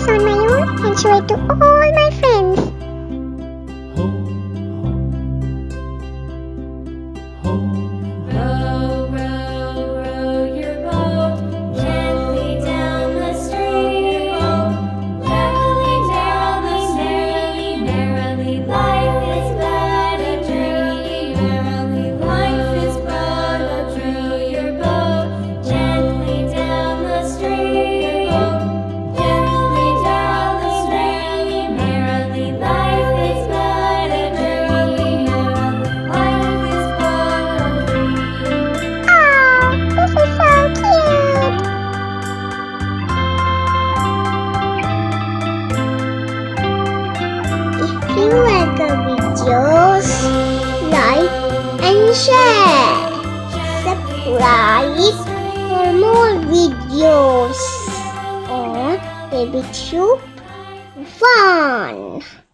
this on my own and show it to all my friends. Row, row, row your boat gently down the stream. Merrily, merrily, merrily, life is but a dream. Merrily, life is but a dream. Row your boat gently down the stream. Gently down the stream. Merrily, life is but a dream. Merrily, life is but a dream. Oh, this is so cute. If you like the videos, like and share. Subscribe for more videos on Baby Tube Fun.